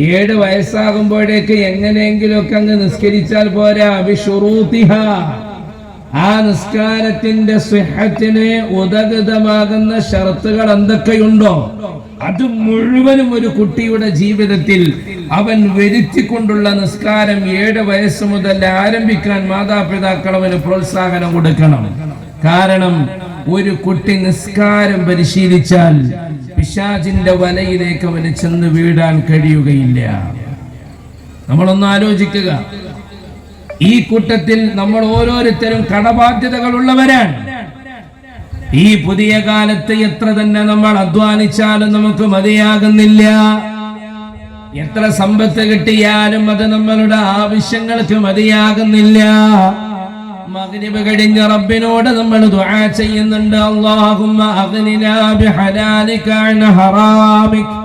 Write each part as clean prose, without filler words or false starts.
7 വയസ്സാകുമ്പോഴേക്ക് എങ്ങനെയെങ്കിലുമൊക്കെ അങ്ങ് നിസ്കരിച്ചാൽ പോരാ. ബിശുറൂതിഹാ, ആ നിസ്കാരത്തിന്റെ സിഹത്തിന് ഉദഗതമാകുന്ന ഷർത്തുകൾ എന്തൊക്കെയുണ്ടോ അത് മുഴുവനും ഒരു കുട്ടിയുടെ ജീവിതത്തിൽ അവൻ വരുത്തിക്കൊണ്ടുള്ള നിസ്കാരം 7 വയസ്സ് മുതൽ ആരംഭിക്കാൻ മാതാപിതാക്കൾ അവന് പ്രോത്സാഹനം കൊടുക്കണം. കാരണം ഒരു കുട്ടി നിസ്കാരം പരിശീലിച്ചാൽ പിശാചിന്റെ വലയിലേക്ക് അവന് ചെന്ന് വീഴാൻ കഴിയുകയില്ല. നമ്മളൊന്ന് ആലോചിക്കുക, ഈ കൂട്ടത്തിൽ നമ്മൾ ഓരോരുത്തരും കടബാധ്യതകൾ ഉള്ളവരാണ്. ഈ പുതിയ കാലത്ത് എത്ര തന്നെ നമ്മൾ അധ്വാനിച്ചാലും നമുക്ക് മതിയാകുന്നില്ല. എത്ര സമ്പത്ത് കിട്ടിയാലും അത് നമ്മളുടെ ആവശ്യങ്ങൾക്ക് മതിയാകുന്നില്ല. മഗ്രിബ് കഴിഞ്ഞ റബ്ബിനോട് നമ്മൾ ദുആ ചെയ്യുന്നുണ്ട്, അല്ലാഹുമ്മ അഗ്നിനാ ബിഹലാലിക അൻ ഹറാമിക്.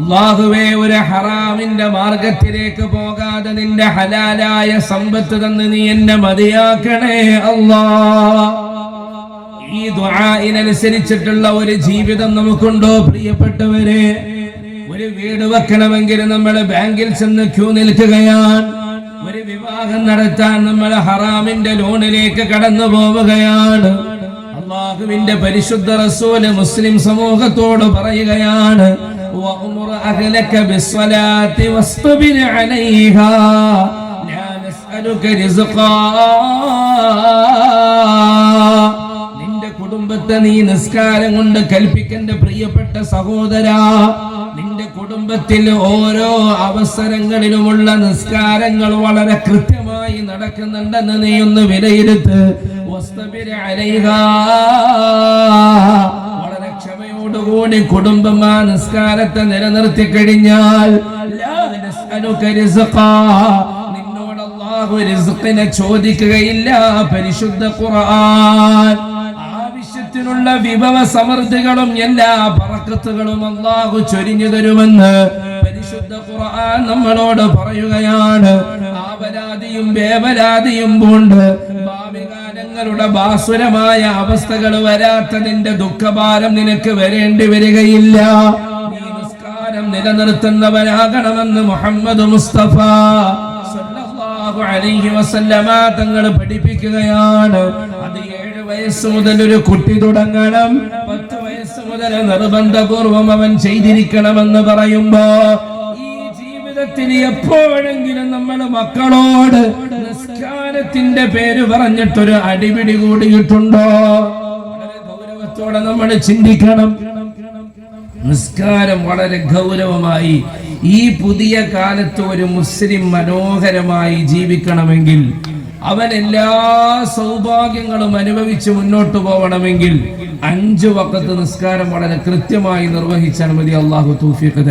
അല്ലാഹുവേ, ഒരു ഹറാമിന്റെ മാർഗത്തിലേക്ക് പോകാതെ നിന്റെ ഹലാലായ സമ്പത്ത് തന്ന് നീ എന്നെ മതിയാക്കണേ അല്ലാഹ്. ഈ ദുആഇനനുസരിച്ചിട്ടുള്ള ഒരു ജീവിതം നമുക്കുണ്ടോ പ്രിയപ്പെട്ടവരെ? ഒരു വീട് വെക്കണമെങ്കിൽ നമ്മൾ ബാങ്കിൽ ചെന്ന് ക്യൂ നിൽക്കുകയാണ്. ഒരു വിവാഹം നടത്താൻ നമ്മൾ ഹറാമിന്റെ ലോണിലേക്ക് കടന്നു പോവുകയാണ്. അല്ലാഹുവിന്റെ പരിശുദ്ധ റസൂൽ മുസ്ലിം സമൂഹത്തോട് പറയുകയാണ്, വഅ്മുർ അഹ്ലക ബിസ്സലാത്തി വസ്തബിർ അലൈഹാ ലാ നസ്അലുക റിസ്ഖാ. നിന്റെ കുടുംബത്തെ നീ നിസ്കാരം കൊണ്ട് കൽപ്പിക്കേണ്ട പ്രിയപ്പെട്ട സഹോദരാ. നിന്റെ കുടുംബത്തിൽ ഓരോ അവസരങ്ങളിലുമുള്ള നിസ്കാരങ്ങൾ വളരെ കൃത്യമായി നടക്കുന്നുണ്ടെന്ന് നീ ഒന്ന് വിലയിരുത്ത്. വസ്തബിർ അലൈഹാ, വളരെ ക്ഷമയോടുകൂടി കുടുംബം ആ നിസ്കാരത്തെ നിലനിർത്തി കഴിഞ്ഞാൽ ലാ നസ്അലുക റിസ്ഖാ, നിന്നോട് അല്ലാഹു റിസ്ഖിനെ ചോദിക്കുകയില്ല. പരിശുദ്ധ ഖുർആൻ ആവശ്യത്തിനുള്ള വിഭവ സമൃദ്ധികളും എല്ലാ ബറക്കത്തുകളും അല്ലാഹു ചൊരിഞ്ഞു തരുമെന്ന് പരിശുദ്ധ ഖുർആൻ നമ്മളോട് പറയുകയാണ്. ആവലാതിയും വേവലാതിയും കൊണ്ട് ഭാവികാലങ്ങളുടെ ബാസുരമായ അവസ്ഥകൾ വരാത്തതിന്റെ ദുഃഖഭാരം നിനക്ക് വരേണ്ടി വരികയില്ല. നീ നിസ്കാരം നിലനിർത്തുന്നവരാകണമെന്ന് മുഹമ്മദ് മുസ്തഫ സല്ലല്ലാഹു അലൈഹി വസല്ലമ തങ്ങൾ പഠിപ്പിക്കുകയാണ്. അത് 7 വയസ്സ് മുതൽ ഒരു കുട്ടി തുടങ്ങണം. 10 വയസ്സ് മുതൽ നിർബന്ധപൂർവം അവൻ ചെയ്തിരിക്കണമെന്ന് പറയുമ്പോ ഈ ജീവിതത്തിൽ എപ്പോഴെങ്കിലും നമ്മൾ മക്കളോട് നിസ്കാരത്തിന്റെ പേര് പറഞ്ഞിട്ടൊരു അടിപിടി കൂടിയിട്ടുണ്ടോ? വളരെ ഗൗരവത്തോടെ നമ്മൾ ചിന്തിക്കണം. നിസ്കാരം വളരെ ഗൗരവമായി ഈ പുതിയ കാലത്ത് ഒരു മുസ്ലിം മനോഹരമായി ജീവിക്കണമെങ്കിൽ, അവൻ എല്ലാ സൗഭാഗ്യങ്ങളും അനുഭവിച്ച് മുന്നോട്ട് പോകണമെങ്കിൽ 5 വഖത്ത് നിസ്കാരം വളരെ കൃത്യമായി നിർവഹിച്ചാൽ മതി. അല്ലാഹു തൗഫീഖ് തരട്ടെ.